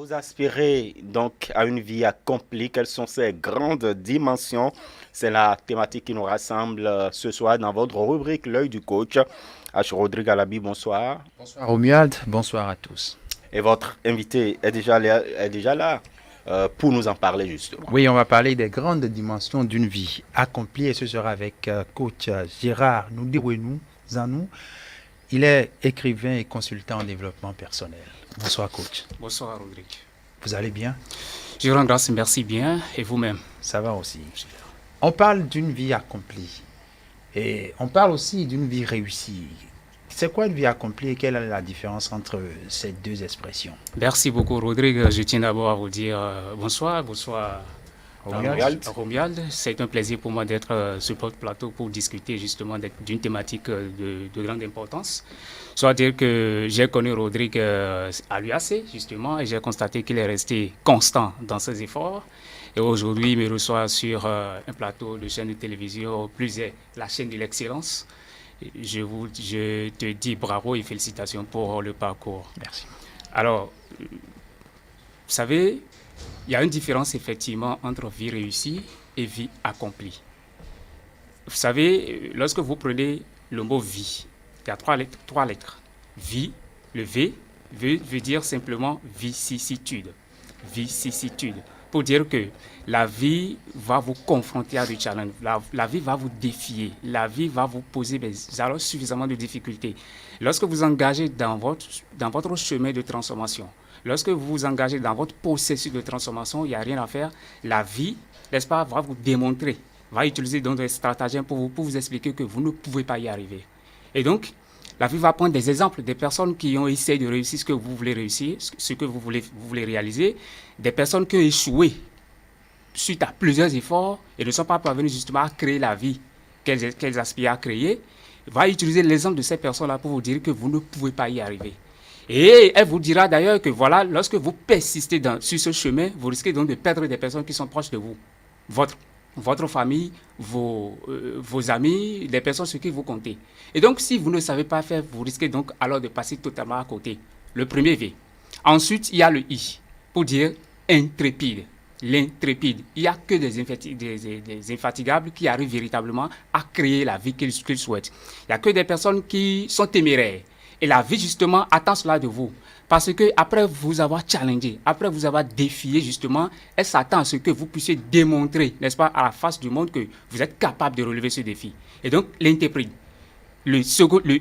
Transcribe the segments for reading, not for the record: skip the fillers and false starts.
vous aspirez donc à une vie accomplie, quelles sont ces grandes dimensions? C'est la thématique qui nous rassemble ce soir dans votre rubrique L'œil du coach. H. Rodrigue Alabi, bonsoir. Bonsoir Romuald, bonsoir à tous. Et votre invité est déjà là pour nous en parler justement. Oui, on va parler des grandes dimensions d'une vie accomplie et ce sera avec coach Gérard Noudirouenou Zanou. Il est écrivain et consultant en développement personnel. Bonsoir coach. Bonsoir Rodrigue. Vous allez bien? Je rends grâce, merci bien. Et vous-même? Ça va aussi. On parle d'une vie accomplie et on parle aussi d'une vie réussie. C'est quoi une vie accomplie et quelle est la différence entre ces deux expressions? Merci beaucoup Rodrigue. Je tiens d'abord à vous dire bonsoir Romuald. C'est un plaisir pour moi d'être sur votre plateau pour discuter justement d'une thématique de grande importance. Soit dire que j'ai connu Rodrigue à l'UAC justement et j'ai constaté qu'il est resté constant dans ses efforts. Et aujourd'hui, il me reçoit sur un plateau de chaîne de télévision, plus est la chaîne de l'excellence. Je te dis bravo et félicitations pour le parcours. Merci. Alors, vous savez, il y a une différence effectivement entre vie réussie et vie accomplie. Vous savez, lorsque vous prenez le mot vie, il y a trois lettres. Vie, le V, veut dire simplement vicissitude. Vicissitude. Pour dire que la vie va vous confronter à des challenges, la vie va vous défier, la vie va vous poser alors suffisamment de difficultés. Lorsque vous engagez dans votre chemin de transformation, lorsque vous vous engagez dans votre processus de transformation, il n'y a rien à faire. La vie, n'est-ce pas, va vous démontrer, va utiliser donc des stratagèmes pour vous expliquer que vous ne pouvez pas y arriver. Et donc, la vie va prendre des exemples des personnes qui ont essayé de réussir ce que vous voulez réussir, ce que vous voulez réaliser, des personnes qui ont échoué suite à plusieurs efforts et ne sont pas parvenues justement à créer la vie qu'elles aspirent à créer. Va utiliser l'exemple de ces personnes-là pour vous dire que vous ne pouvez pas y arriver. Et elle vous dira d'ailleurs que voilà, lorsque vous persistez sur ce chemin, vous risquez donc de perdre des personnes qui sont proches de vous. Votre famille, vos amis, les personnes sur qui vous comptez. Et donc, si vous ne savez pas faire, vous risquez donc alors de passer totalement à côté. Le premier V. Ensuite, il y a le I, pour dire intrépide. L'intrépide. Il n'y a que des infatigables qui arrivent véritablement à créer la vie qu'ils souhaitent. Il n'y a que des personnes qui sont téméraires. Et la vie, justement, attend cela de vous. Parce que après vous avoir challengé, après vous avoir défié, justement, elle s'attend à ce que vous puissiez démontrer, n'est-ce pas, à la face du monde que vous êtes capable de relever ce défi. Et donc, l'intrépide. Le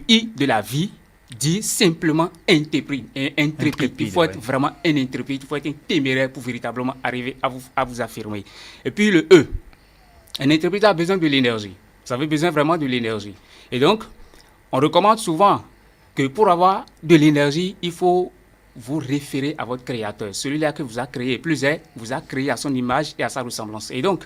I de la vie dit simplement intrépide. Il faut être vraiment un intrépide, il faut être un téméraire pour véritablement arriver à vous affirmer. Et puis le E. Un intrépide a besoin de l'énergie. Vous avez besoin vraiment de l'énergie. Et donc, on recommande souvent que pour avoir de l'énergie, il faut vous référer à votre créateur. Celui-là que vous a créé, vous a créé à son image et à sa ressemblance. Et donc,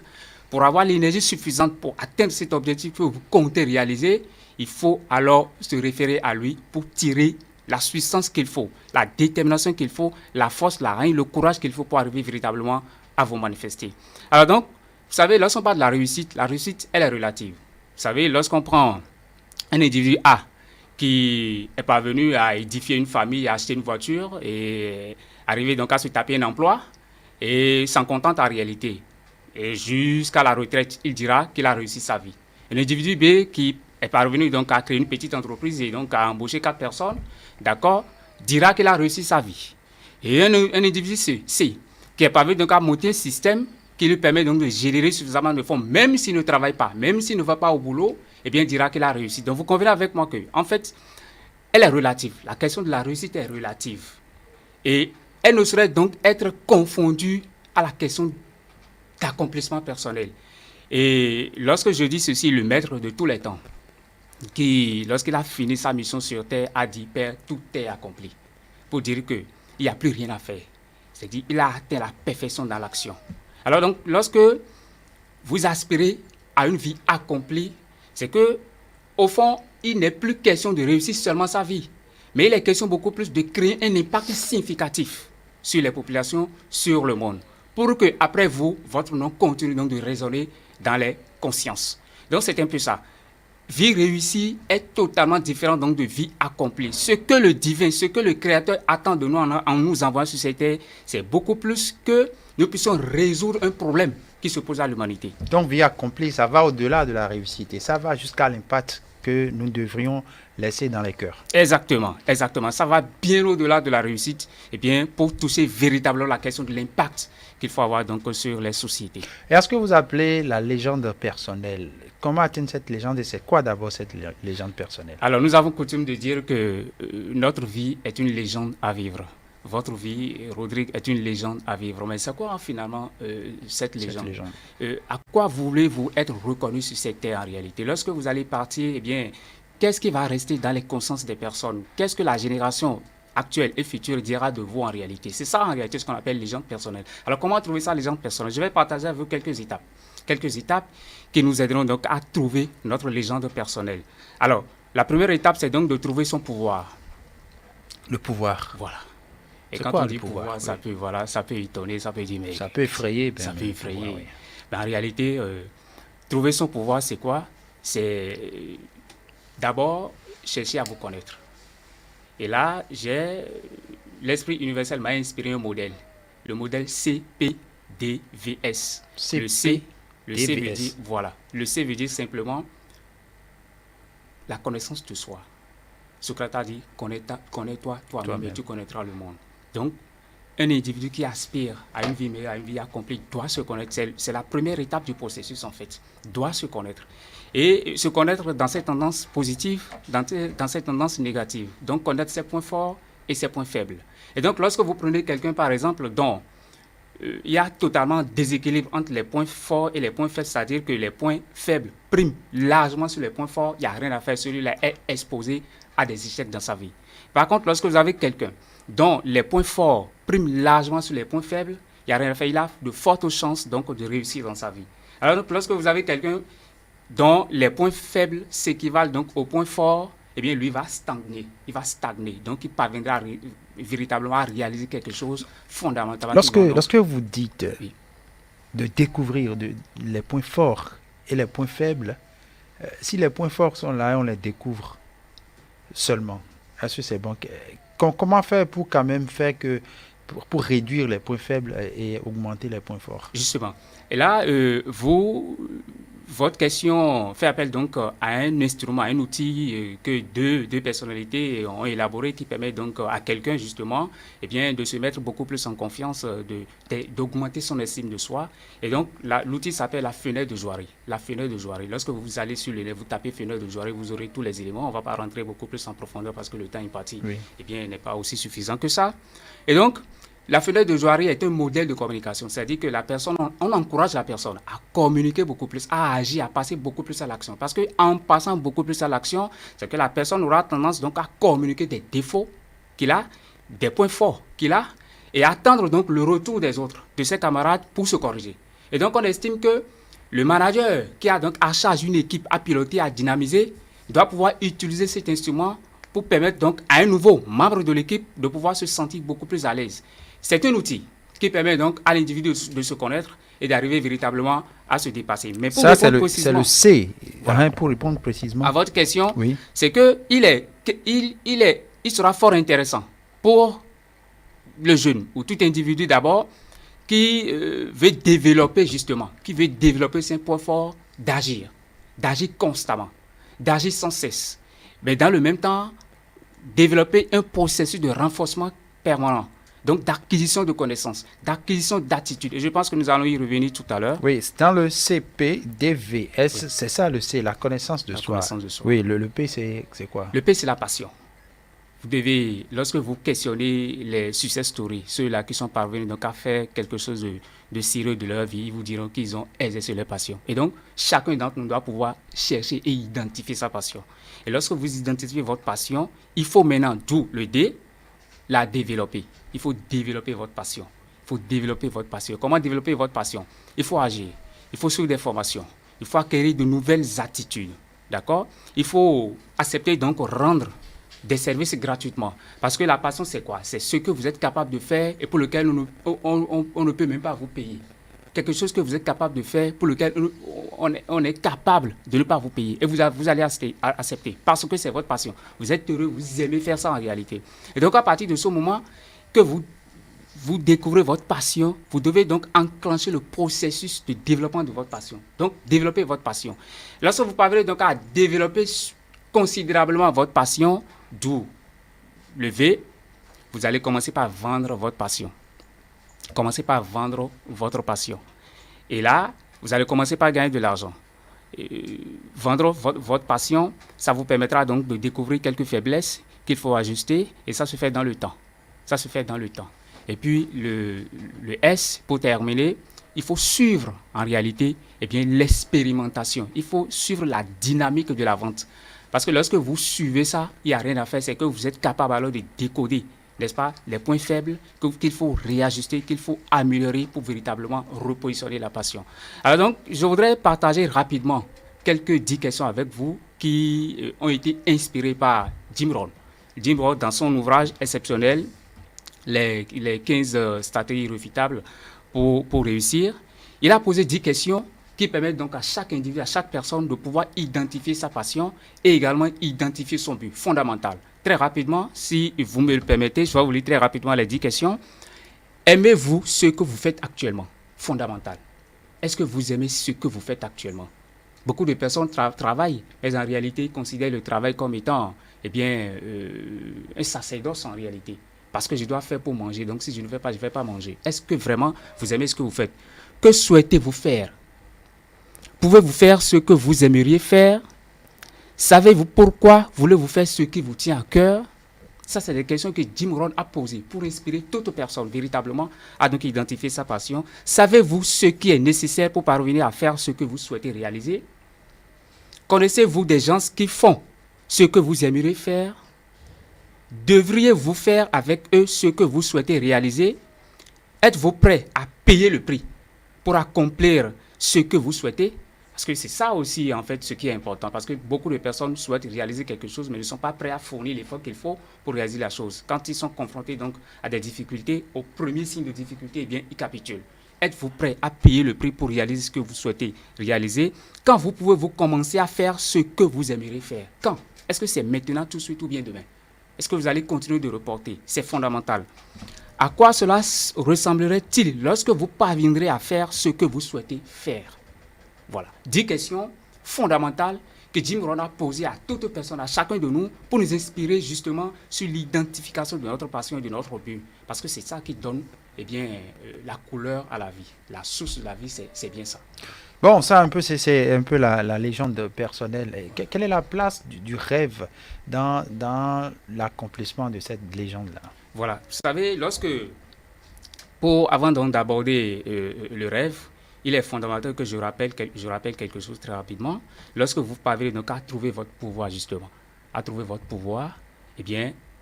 pour avoir l'énergie suffisante pour atteindre cet objectif que vous comptez réaliser, il faut alors se référer à lui pour tirer la puissance qu'il faut, la détermination qu'il faut, la force, la haine, le courage qu'il faut pour arriver véritablement à vous manifester. Alors donc, vous savez, lorsqu'on parle de la réussite, elle est relative. Vous savez, lorsqu'on prend un individu A qui est parvenu à édifier une famille, à acheter une voiture et arriver donc à se taper un emploi et s'en contente en réalité. Et jusqu'à la retraite, il dira qu'il a réussi sa vie. Un individu B qui est parvenu donc à créer une petite entreprise et donc à embaucher 4 personnes, d'accord, dira qu'il a réussi sa vie. Et un individu C qui est parvenu donc à monter un système qui lui permet donc de générer suffisamment de fonds, même s'il ne travaille pas, même s'il ne va pas au boulot, eh bien, dira qu'il a réussi. Donc, vous convenez avec moi que, en fait, elle est relative. La question de la réussite est relative. Et elle ne saurait donc être confondue à la question d'accomplissement personnel. Et lorsque je dis ceci, le maître de tous les temps, qui, lorsqu'il a fini sa mission sur Terre, a dit, Père, tout est accompli. Pour dire qu'il n'y a plus rien à faire. C'est-à-dire qu'il a atteint la perfection dans l'action. Alors donc, lorsque vous aspirez à une vie accomplie, c'est que, au fond, il n'est plus question de réussir seulement sa vie, mais il est question beaucoup plus de créer un impact significatif sur les populations, sur le monde, pour que, après vous, votre nom continue donc de résonner dans les consciences. Donc, c'est un peu ça. vie réussie est totalement différente donc de vie accomplie. Ce que le divin, ce que le Créateur attend de nous en nous envoyant sur cette terre, c'est beaucoup plus que nous puissions résoudre un problème qui se pose à l'humanité. Donc, vie accomplie, ça va au-delà de la réussite et ça va jusqu'à l'impact que nous devrions laisser dans les cœurs. Exactement, exactement. Ça va bien au-delà de la réussite, et bien pour toucher véritablement la question de l'impact qu'il faut avoir donc sur les sociétés. Et est-ce que vous appelez la légende personnelle? Comment atteindre cette légende et c'est quoi d'abord cette légende personnelle? Alors, nous avons coutume de dire que notre vie est une légende à vivre. Votre vie, Rodrigue, est une légende à vivre. Mais c'est quoi finalement cette légende? À quoi voulez-vous être reconnu sur cette terre en réalité? Lorsque vous allez partir, eh bien, qu'est-ce qui va rester dans les consciences des personnes? Qu'est-ce que la génération actuelle et future dira de vous en réalité? C'est ça en réalité ce qu'on appelle légende personnelle. Alors comment trouver ça, légende personnelle? Je vais partager avec vous quelques étapes qui nous aideront donc à trouver notre légende personnelle. Alors, la première étape, c'est donc de trouver son pouvoir. Le pouvoir. Voilà. Et quand quoi, on dit pouvoir, ça peut étonner, ça peut dire, mais ça peut effrayer. Ça peut effrayer. Pouvoir, oui. Mais en réalité, trouver son pouvoir, c'est quoi? C'est d'abord chercher à vous connaître. Et là, l'esprit universel m'a inspiré un modèle. Le modèle CPDVS. Le C veut dire, voilà. Le C veut dire simplement la connaissance de soi. Socrate a dit, connais-toi toi-même et tu connaîtras le monde. Donc, un individu qui aspire à une vie meilleure, à une vie accomplie, doit se connaître. C'est la première étape du processus, en fait. Doit se connaître. Et se connaître dans ses tendances positives, dans ses tendances négatives. Donc, connaître ses points forts et ses points faibles. Et donc, lorsque vous prenez quelqu'un, par exemple, dont il y a totalement déséquilibre entre les points forts et les points faibles, c'est-à-dire que les points faibles priment largement sur les points forts, il n'y a rien à faire. Celui-là est exposé à des échecs dans sa vie. Par contre, lorsque vous avez quelqu'un dont les points forts priment largement sur les points faibles, il n'y a rien à faire. Il a de fortes chances donc de réussir dans sa vie. Alors donc, lorsque vous avez quelqu'un dont les points faibles s'équivalent donc aux points forts, eh bien lui va stagner. Il va stagner. Donc il parviendra véritablement à réaliser quelque chose fondamentalement. Lorsque vous dites de découvrir les points forts et les points faibles, si les points forts sont là et on les découvre seulement, est-ce que c'est bon? Comment faire pour quand même faire pour réduire les points faibles et augmenter les points forts? Justement. Et là, votre question fait appel donc à un instrument, à un outil que deux personnalités ont élaboré qui permet donc à quelqu'un justement eh bien, de se mettre beaucoup plus en confiance, d'augmenter son estime de soi. Et donc l'outil s'appelle la fenêtre de Joiry. La fenêtre de Joiry. Lorsque vous allez sur le net, vous tapez fenêtre de Joiry, vous aurez tous les éléments. On ne va pas rentrer beaucoup plus en profondeur parce que le temps imparti eh bien, n'est pas aussi suffisant que ça. Et donc, la fenêtre de Joiry est un modèle de communication, c'est-à-dire que la personne, on encourage la personne à communiquer beaucoup plus, à agir, à passer beaucoup plus à l'action. Parce qu'en passant beaucoup plus à l'action, c'est que la personne aura tendance donc à communiquer des défauts qu'il a, des points forts qu'il a, et attendre donc le retour des autres, de ses camarades pour se corriger. Et donc on estime que le manager qui a donc à charge une équipe à piloter, à dynamiser, doit pouvoir utiliser cet instrument pour permettre donc à un nouveau membre de l'équipe de pouvoir se sentir beaucoup plus à l'aise. C'est un outil qui permet donc à l'individu de se connaître et d'arriver véritablement à se dépasser. Mais pour ça, c'est le C. Voilà. Pour répondre précisément à votre question, c'est qu'il sera fort intéressant pour le jeune ou tout individu d'abord qui veut développer justement, qui veut développer ses points forts d'agir constamment, d'agir sans cesse. Mais dans le même temps, développer un processus de renforcement permanent. Donc, d'acquisition de connaissances, d'acquisition d'attitudes. Et je pense que nous allons y revenir tout à l'heure. Oui, c'est dans le CPDVS, c'est ça le C, la connaissance de soi. Oui, le P, c'est quoi? Le P, c'est la passion. Vous devez, lorsque vous questionnez les success stories, ceux-là qui sont parvenus donc à faire quelque chose de sérieux de leur vie, ils vous diront qu'ils ont exercé leur passion. Et donc, chacun d'entre nous doit pouvoir chercher et identifier sa passion. Et lorsque vous identifiez votre passion, il faut maintenant, d'où le D, la développer. Il faut développer votre passion. Il faut développer votre passion. Comment développer votre passion? Il faut agir. Il faut suivre des formations. Il faut acquérir de nouvelles attitudes. D'accord? Il faut accepter donc rendre des services gratuitement. Parce que la passion, c'est quoi? C'est ce que vous êtes capable de faire et pour lequel on ne peut même pas vous payer. Quelque chose que vous êtes capable de faire pour lequel on est capable de ne pas vous payer. Et vous allez accepter parce que c'est votre passion. Vous êtes heureux, vous aimez faire ça en réalité. Et donc, à partir de ce moment que vous découvrez votre passion, vous devez donc enclencher le processus de développement de votre passion. Donc, développer votre passion. Lorsque vous parvenez donc à développer considérablement votre passion, d'où le V, vous allez commencer par vendre votre passion. Commencez par vendre votre passion. Et là, vous allez commencer par gagner de l'argent. Vendre votre passion, ça vous permettra donc de découvrir quelques faiblesses qu'il faut ajuster, et ça se fait dans le temps. Ça se fait dans le temps. Et puis, le S, pour terminer, il faut suivre en réalité l'expérimentation. Il faut suivre la dynamique de la vente. Parce que lorsque vous suivez ça, il n'y a rien à faire, c'est que vous êtes capable alors de décoder, n'est-ce pas, les points faibles qu'il faut réajuster, qu'il faut améliorer pour véritablement repositionner la passion. Alors donc, je voudrais partager rapidement quelques 10 questions avec vous qui ont été inspirées par Jim Rohn. Jim Rohn, dans son ouvrage exceptionnel, les 15 stratégies irréfutables pour réussir, il a posé 10 questions qui permettent donc à chaque individu, à chaque personne de pouvoir identifier sa passion et également identifier son but fondamental. Très rapidement, si vous me le permettez, je vais vous lire très rapidement les 10 questions. Aimez-vous ce que vous faites actuellement? Fondamental. Est-ce que vous aimez ce que vous faites actuellement? Beaucoup de personnes travaillent, mais en réalité, considèrent le travail comme étant un sacerdoce en réalité. Parce que je dois faire pour manger, donc si je ne fais pas, je ne vais pas manger. Est-ce que vraiment vous aimez ce que vous faites? Que souhaitez-vous faire? Pouvez-vous faire ce que vous aimeriez faire? Savez-vous pourquoi voulez-vous faire ce qui vous tient à cœur? Ça, c'est des questions que Jim Rohn a posées pour inspirer toute personne véritablement à donc identifier sa passion. Savez-vous ce qui est nécessaire pour parvenir à faire ce que vous souhaitez réaliser? Connaissez-vous des gens qui font ce que vous aimeriez faire? Devriez-vous faire avec eux ce que vous souhaitez réaliser? Êtes-vous prêt à payer le prix pour accomplir ce que vous souhaitez? Parce que c'est ça aussi, en fait, ce qui est important. Parce que beaucoup de personnes souhaitent réaliser quelque chose, mais ne sont pas prêts à fournir l'effort qu'il faut pour réaliser la chose. Quand ils sont confrontés donc à des difficultés, au premier signe de difficulté, ils capitulent. Êtes-vous prêt à payer le prix pour réaliser ce que vous souhaitez réaliser? Quand vous pouvez-vous commencer à faire ce que vous aimeriez faire? Quand? Est-ce que c'est maintenant, tout de suite ou bien demain? Est-ce que vous allez continuer de reporter? C'est fondamental. À quoi cela ressemblerait-il lorsque vous parviendrez à faire ce que vous souhaitez faire? Voilà, 10 questions fondamentales que Jim Rohn a posées à toute personne, à chacun de nous, pour nous inspirer justement sur l'identification de notre passion et de notre but. Parce que c'est ça qui donne la couleur à la vie. La source de la vie, c'est bien ça. Bon, ça, c'est un peu la légende personnelle. Quelle est la place du rêve dans l'accomplissement de cette légende-là? Voilà, vous savez, avant donc d'aborder le rêve, il est fondamental que je rappelle quelque chose très rapidement. Lorsque vous parvenez donc à trouver votre pouvoir, justement, à trouver votre pouvoir,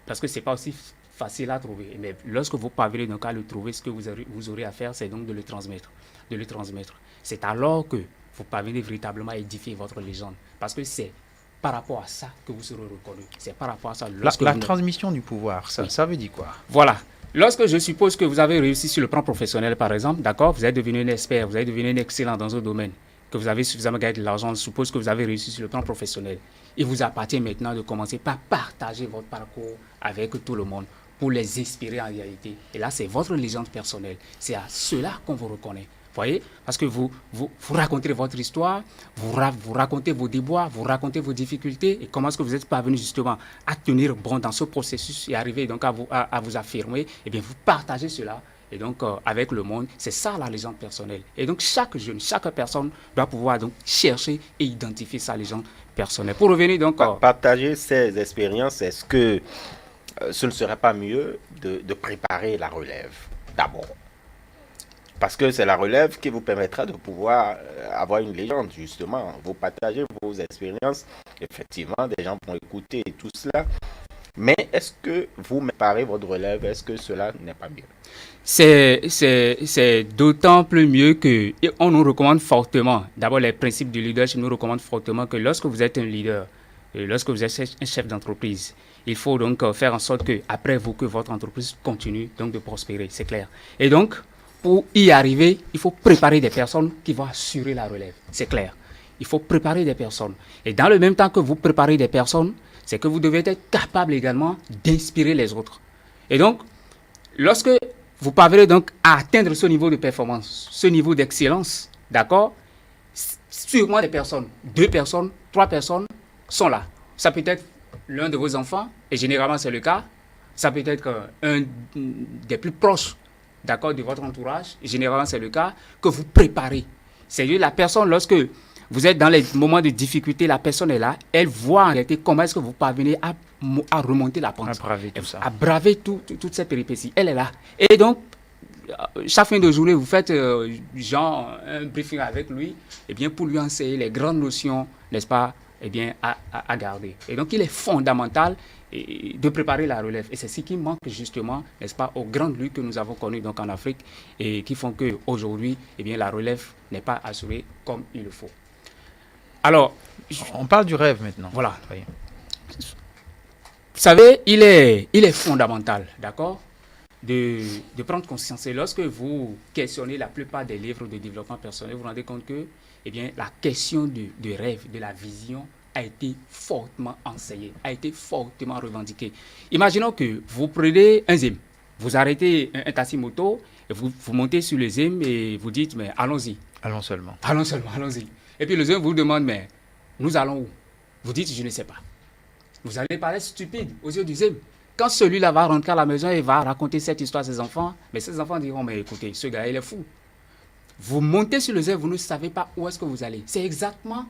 parce que ce n'est pas aussi facile à trouver, mais lorsque vous parvenez donc à le trouver, ce que vous aurez à faire, c'est donc de le transmettre. C'est alors que vous parvenez véritablement à édifier votre légende. Parce que c'est par rapport à ça que vous serez reconnu. C'est par rapport à ça. La transmission du pouvoir, ça veut dire quoi? Voilà. Lorsque je suppose que vous avez réussi sur le plan professionnel, par exemple, d'accord, vous êtes devenu un expert, vous êtes devenu un excellent dans un domaine, que vous avez suffisamment gagné de l'argent, je suppose que vous avez réussi sur le plan professionnel. Il vous appartient maintenant de commencer par partager votre parcours avec tout le monde pour les inspirer en réalité. Et là, c'est votre légende personnelle. C'est à cela qu'on vous reconnaît. Voyez, parce que vous racontez votre histoire, vous racontez vos déboires, vous racontez vos difficultés et comment est-ce que vous êtes parvenu justement à tenir bon dans ce processus et arriver donc à vous affirmer. Et bien, vous partagez cela et donc avec le monde. C'est ça la légende personnelle. Et donc chaque jeune, chaque personne doit pouvoir donc chercher et identifier sa légende personnelle. Pour revenir donc partager ces expériences, est-ce que ce ne serait pas mieux de préparer la relève d'abord? Parce que c'est la relève qui vous permettra de pouvoir avoir une légende, justement. Vous partagez vos expériences. Effectivement, des gens vont écouter et tout cela. Mais est-ce que vous préparez votre relève? Est-ce que cela n'est pas mieux? C'est d'autant plus mieux qu'on nous recommande fortement. D'abord, les principes du leadership nous recommandent fortement que lorsque vous êtes un leader, lorsque vous êtes un chef d'entreprise, il faut donc faire en sorte qu'après vous, que votre entreprise continue donc de prospérer. C'est clair. Et donc, pour y arriver, il faut préparer des personnes qui vont assurer la relève. C'est clair. il faut préparer des personnes. Et dans le même temps que vous préparez des personnes, c'est que vous devez être capable également d'inspirer les autres. Et donc, lorsque vous parvenez donc à atteindre ce niveau de performance, ce niveau d'excellence, d'accord, sûrement des personnes, 2 personnes, 3 personnes sont là. Ça peut être l'un de vos enfants, et généralement c'est le cas. Ça peut être un des plus proches, d'accord, de votre entourage, et généralement c'est le cas, que vous préparez. C'est-à-dire la personne, lorsque vous êtes dans les moments de difficulté, la personne est là, elle voit en réalité comment est-ce que vous parvenez à remonter la pente. À braver tout ça. À braver toutes ces péripéties. Elle est là. Et donc, chaque fin de journée, vous faites genre un briefing avec lui, eh bien, pour lui enseigner les grandes notions, n'est-ce pas, eh bien, à garder. Et donc, il est fondamental de préparer la relève. Et c'est ce qui manque justement, n'est-ce pas, aux grandes luttes que nous avons connues donc en Afrique et qui font qu'aujourd'hui, eh bien, la relève n'est pas assurée comme il le faut. Alors, on parle du rêve maintenant. Voilà. Oui. Vous savez, il est fondamental, d'accord, de prendre conscience. Et lorsque vous questionnez la plupart des livres de développement personnel, vous vous rendez compte que, eh bien, la question du rêve, de la vision, a été fortement enseignée, a été fortement revendiquée. Imaginons que vous prenez un ZIM, vous arrêtez un taxi moto, et vous montez sur le ZIM et vous dites, mais allons-y. Allons seulement. Allons seulement, allons-y. Et puis le ZIM vous demande, mais nous allons où? Vous dites, je ne sais pas. Vous allez paraître stupide aux yeux du ZIM. Quand celui-là va rentrer à la maison et va raconter cette histoire à ses enfants, mais ses enfants diront, mais écoutez, ce gars, il est fou. Vous montez sur le ZIM, vous ne savez pas où est-ce que vous allez. C'est exactement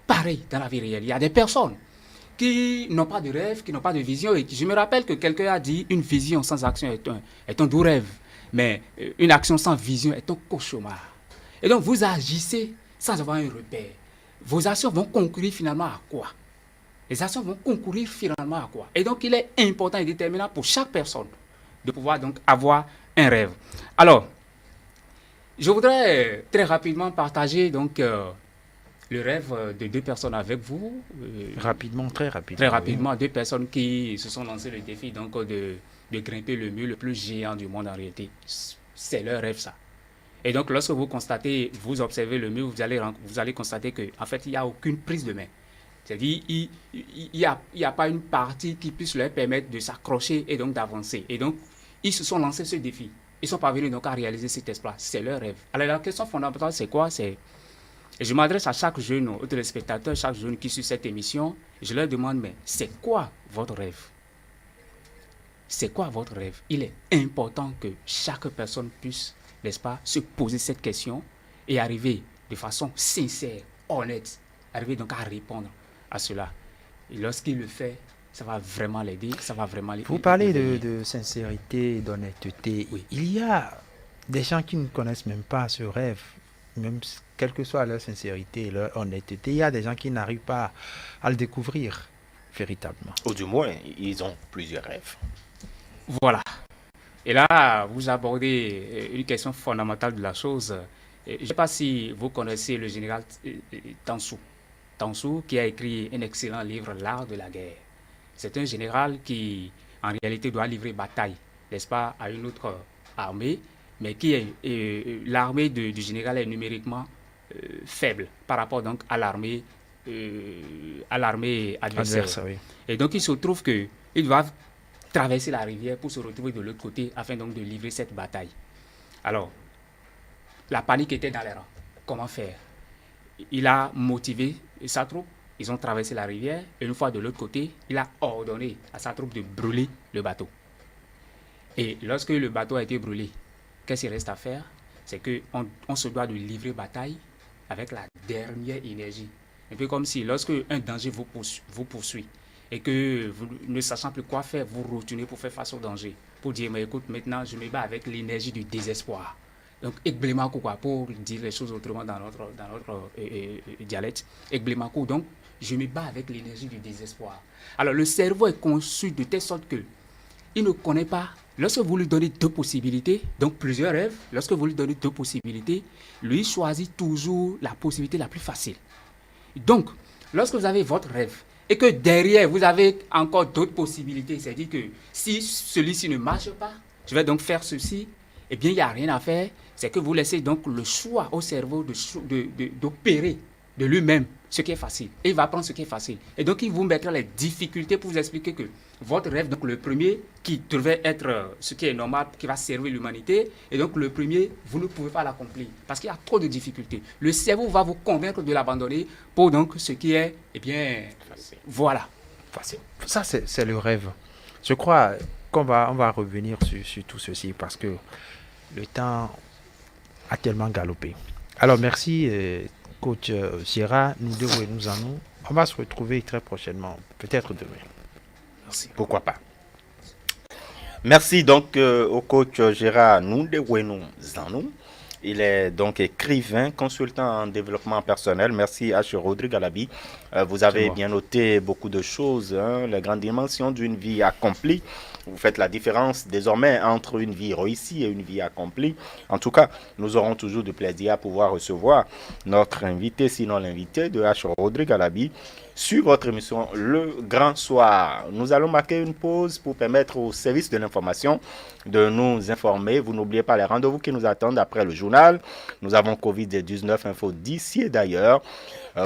pareil dans la vie réelle. Il y a des personnes qui n'ont pas de rêve, qui n'ont pas de vision. Et je me rappelle que quelqu'un a dit, une vision sans action est un doux rêve. Mais une action sans vision est un cauchemar. Et donc, vous agissez sans avoir un repère. Vos actions vont concourir finalement à quoi? Les actions vont concourir finalement à quoi? Et donc, il est important et déterminant pour chaque personne de pouvoir donc avoir un rêve. Alors, je voudrais très rapidement partager donc le rêve de 2 personnes avec vous. Rapidement, très rapidement. Très rapidement, 2 personnes qui se sont lancées le défi donc de grimper le mur le plus géant du monde en réalité. C'est leur rêve, ça. Et donc, lorsque vous constatez, vous observez le mur, vous allez constater qu'en fait, il n'y a aucune prise de main. C'est-à-dire, il n'y a pas une partie qui puisse leur permettre de s'accrocher et donc d'avancer. Et donc, ils se sont lancés ce défi. Ils sont parvenus donc à réaliser cet exploit. C'est leur rêve. Alors, la question fondamentale, c'est quoi? Et je m'adresse à chaque jeune, aux téléspectateurs, chaque jeune qui suit cette émission. Je leur demande, mais c'est quoi votre rêve? C'est quoi votre rêve? Il est important que chaque personne puisse, n'est-ce pas, se poser cette question et arriver de façon sincère, honnête, arriver donc à répondre à cela. Et lorsqu'il le fait, ça va vraiment l'aider, ça va vraiment l'aider. Vous parlez de sincérité, d'honnêteté. Oui. Il y a des gens qui ne connaissent même pas ce rêve, même quelle que soit leur sincérité et leur honnêteté. Il y a des gens qui n'arrivent pas à le découvrir véritablement. Ou du moins, ils ont plusieurs rêves. Voilà. Et là, vous abordez une question fondamentale de la chose. Je ne sais pas si vous connaissez le général Tansu. Tansu, qui a écrit un excellent livre, L'art de la guerre. C'est un général qui, en réalité, doit livrer bataille, n'est-ce pas, à une autre armée, mais qui est l'armée du général est numériquement faible par rapport donc à l'armée adversaire. Oui. Et donc, il se trouve qu'ils doivent traverser la rivière pour se retrouver de l'autre côté afin donc de livrer cette bataille. Alors, la panique était dans les rangs. Comment faire? Il a motivé sa troupe, ils ont traversé la rivière, et une fois de l'autre côté, il a ordonné à sa troupe de brûler le bateau. Et lorsque le bateau a été brûlé, qu'est-ce qu'il reste à faire? C'est qu'on se doit de livrer bataille avec la dernière énergie. Un peu comme si lorsque un danger vous poursuit, et que vous ne sachant plus quoi faire, vous retournez pour faire face au danger. Pour dire, mais écoute, maintenant, je me bats avec l'énergie du désespoir. Donc, Egblémakou, pour dire les choses autrement dans notre dialecte, Egblémakou, donc, je me bats avec l'énergie du désespoir. Alors, le cerveau est conçu de telle sorte que il ne connaît pas. Lorsque vous lui donnez 2 possibilités, donc plusieurs rêves, lorsque vous lui donnez 2 possibilités, lui choisit toujours la possibilité la plus facile. Donc, lorsque vous avez votre rêve, et que derrière, vous avez encore d'autres possibilités, c'est-à-dire que si celui-ci ne marche pas, je vais donc faire ceci, eh bien, il n'y a rien à faire. C'est que vous laissez donc le choix au cerveau d'opérer de lui-même ce qui est facile. Et il va apprendre ce qui est facile. Et donc, il vous mettra les difficultés pour vous expliquer que votre rêve, donc le premier, qui devait être ce qui est normal, qui va servir l'humanité, et donc le premier, vous ne pouvez pas l'accomplir parce qu'il y a trop de difficultés. Le cerveau va vous convaincre de l'abandonner pour donc ce qui est, eh bien, voilà. Facile. Ça, c'est le rêve. Je crois on va revenir sur tout ceci parce que le temps a tellement galopé. Alors, merci, coach Gérard. Nous devons nous en nous. On va se retrouver très prochainement, peut-être demain. Merci. Pourquoi pas. Merci donc au coach Gérard Zanou. Il est donc écrivain, consultant en développement personnel. Merci H. Rodrigue Alabi. Vous avez bien noté beaucoup de choses, hein, les grandes dimensions d'une vie accomplie. Vous faites la différence désormais entre une vie réussie et une vie accomplie. En tout cas, nous aurons toujours du plaisir à pouvoir recevoir notre invité, sinon l'invité de H. Rodrigue Alabi, sur votre émission Le Grand Soir. Nous allons marquer une pause pour permettre au service de l'information de nous informer. Vous n'oubliez pas les rendez-vous qui nous attendent après le journal. Nous avons Covid-19 info d'ici et d'ailleurs.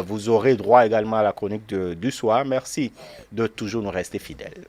Vous aurez droit également à la chronique du soir. Merci de toujours nous rester fidèles.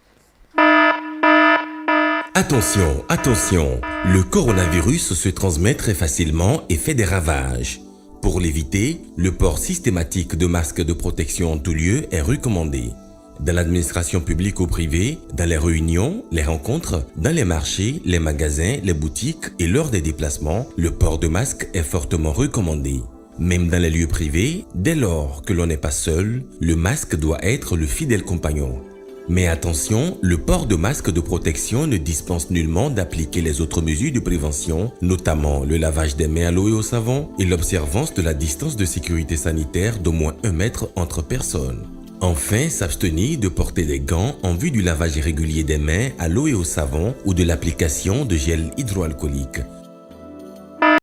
Attention, attention, le coronavirus se transmet très facilement et fait des ravages. Pour l'éviter, le port systématique de masques de protection en tout lieu est recommandé. Dans l'administration publique ou privée, dans les réunions, les rencontres, dans les marchés, les magasins, les boutiques et lors des déplacements, le port de masque est fortement recommandé. Même dans les lieux privés, dès lors que l'on n'est pas seul, le masque doit être le fidèle compagnon. Mais attention, le port de masque de protection ne dispense nullement d'appliquer les autres mesures de prévention, notamment le lavage des mains à l'eau et au savon et l'observance de la distance de sécurité sanitaire d'au moins 1 mètre entre personnes. Enfin, s'abstenir de porter des gants en vue du lavage irrégulier des mains à l'eau et au savon ou de l'application de gel hydroalcoolique.